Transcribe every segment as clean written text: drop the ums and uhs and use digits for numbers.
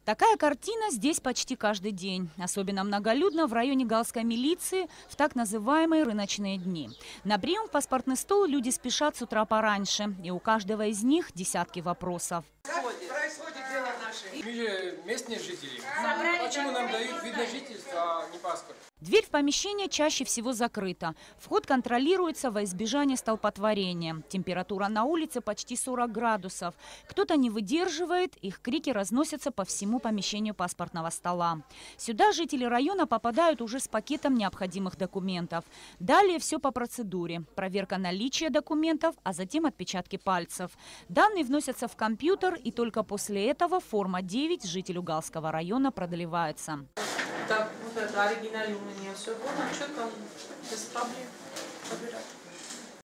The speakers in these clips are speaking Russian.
Такая картина здесь почти каждый день. Особенно многолюдно в районе галской милиции в так называемые рыночные дни. На прием в паспортный стол люди спешат с утра пораньше. И у каждого из них десятки вопросов. Как происходит дело наше? Мы же местные жители. Почему нам дают вид на жительство, а не паспорт? Дверь в помещение чаще всего закрыта. Вход контролируется во избежание столпотворения. Температура на улице почти 40 градусов. Кто-то не выдерживает, их крики разносятся по всему помещению паспортного стола. Сюда жители района попадают уже с пакетом необходимых документов. Далее все по процедуре. Проверка наличия документов, а затем отпечатки пальцев. Данные вносятся в компьютер, и только после этого форма 9 жителю Галского района продлевается. Так, вот это оригинальное у меня все было, что там без проблем собирать.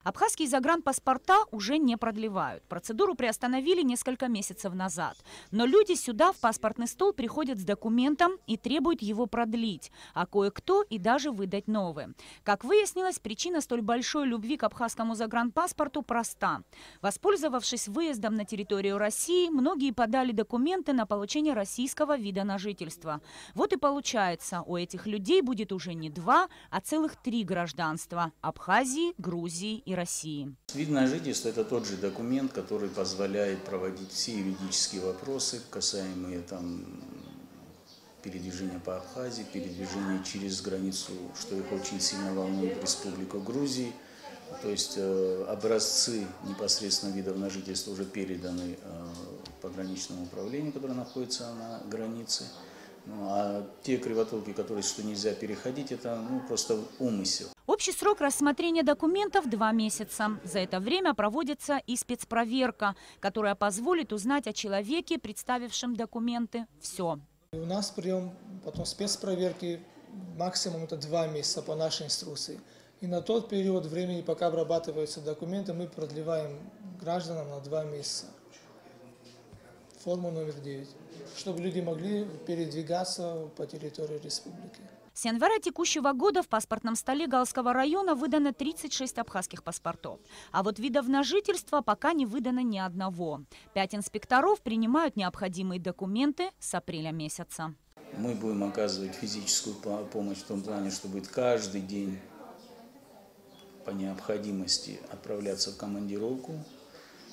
Абхазские загранпаспорта уже не продлевают. Процедуру приостановили несколько месяцев назад. Но люди сюда в паспортный стол приходят с документом и требуют его продлить, а кое-кто и даже выдать новый. Как выяснилось, причина столь большой любви к абхазскому загранпаспорту проста. Воспользовавшись выездом на территорию России, многие подали документы на получение российского вида на жительство. Вот и получается, у этих людей будет уже не 2, а целых 3 гражданства – Абхазии, Грузии и России. Вид на жительство – это тот же документ, который позволяет проводить все юридические вопросы, касаемые передвижения по Абхазии, передвижения через границу, что их очень сильно волнует, в Республику Грузии. То есть образцы непосредственно видов на жительство уже переданы пограничному управлению, которое находится на границе. А те кривотолки, которые что нельзя переходить, это просто умысел. Общий срок рассмотрения документов – 2 месяца. За это время проводится и спецпроверка, которая позволит узнать о человеке, представившем документы, все. У нас прием, потом спецпроверки, максимум это 2 месяца по нашей инструкции. И на тот период времени, пока обрабатываются документы, мы продлеваем гражданам на 2 месяца. Форму номер 9, чтобы люди могли передвигаться по территории республики. С января текущего года в паспортном столе Галского района выдано 36 абхазских паспортов. А вот видов на жительство пока не выдано ни одного. 5 инспекторов принимают необходимые документы с апреля месяца. Мы будем оказывать физическую помощь в том плане, что будет каждый день по необходимости отправляться в командировку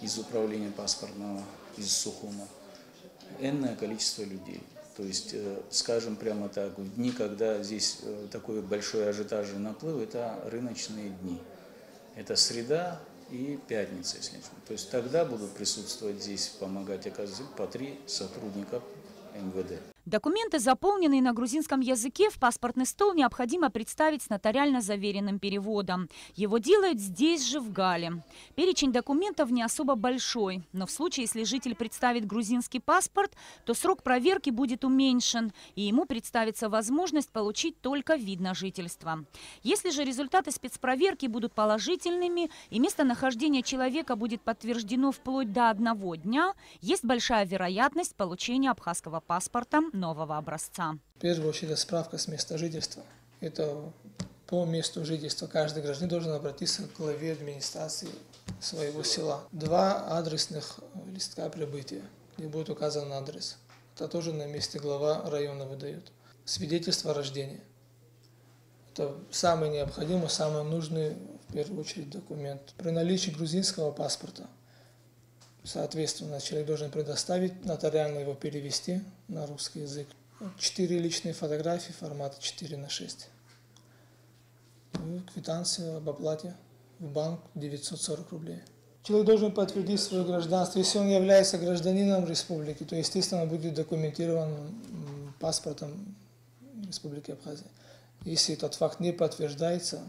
из управления паспортного, из Сухума. Энное количество людей. То есть, скажем прямо так, в дни, когда здесь такой большой ажиотажный наплыв, это рыночные дни. Это среда и пятница, если не ошибаюсь. То есть тогда будут присутствовать здесь, помогать оказывать по 3 сотрудника МВД. Документы, заполненные на грузинском языке, в паспортный стол необходимо представить с нотариально заверенным переводом. Его делают здесь же, в Гале. Перечень документов не особо большой, но в случае, если житель представит грузинский паспорт, то срок проверки будет уменьшен, и ему представится возможность получить только вид на жительство. Если же результаты спецпроверки будут положительными и местонахождение человека будет подтверждено вплоть до 1 дня, есть большая вероятность получения абхазского паспорта нового образца. В первую очередь справка с места жительства. Это по месту жительства каждый гражданин должен обратиться к главе администрации своего села. 2 адресных листка прибытия, где будет указан адрес. Это тоже на месте глава района выдает. Свидетельство о рождении. Это самый необходимый, самый нужный в первую очередь документ. При наличии грузинского паспорта, соответственно, человек должен предоставить, нотариально его перевести на русский язык. 4 личные фотографии формата 4:6. Квитанция об оплате в банк 940 рублей. Человек должен подтвердить свое гражданство. Если он является гражданином республики, то, естественно, будет документирован паспортом Республики Абхазия. Если этот факт не подтверждается,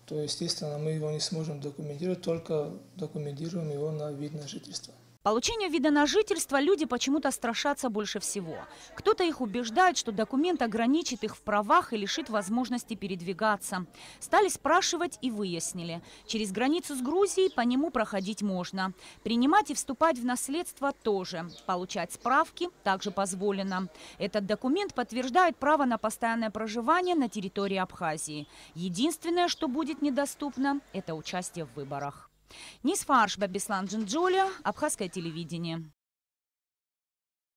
то, естественно, мы его не сможем документировать, только документируем его на вид на жительство. Получение вида на жительство люди почему-то страшатся больше всего. Кто-то их убеждает, что документ ограничит их в правах и лишит возможности передвигаться. Стали спрашивать и выяснили. Через границу с Грузией по нему проходить можно. Принимать и вступать в наследство тоже. Получать справки также позволено. Этот документ подтверждает право на постоянное проживание на территории Абхазии. Единственное, что будет недоступно, это участие в выборах. Нисфарш Бабислан Джинджоля, Абхазское телевидение.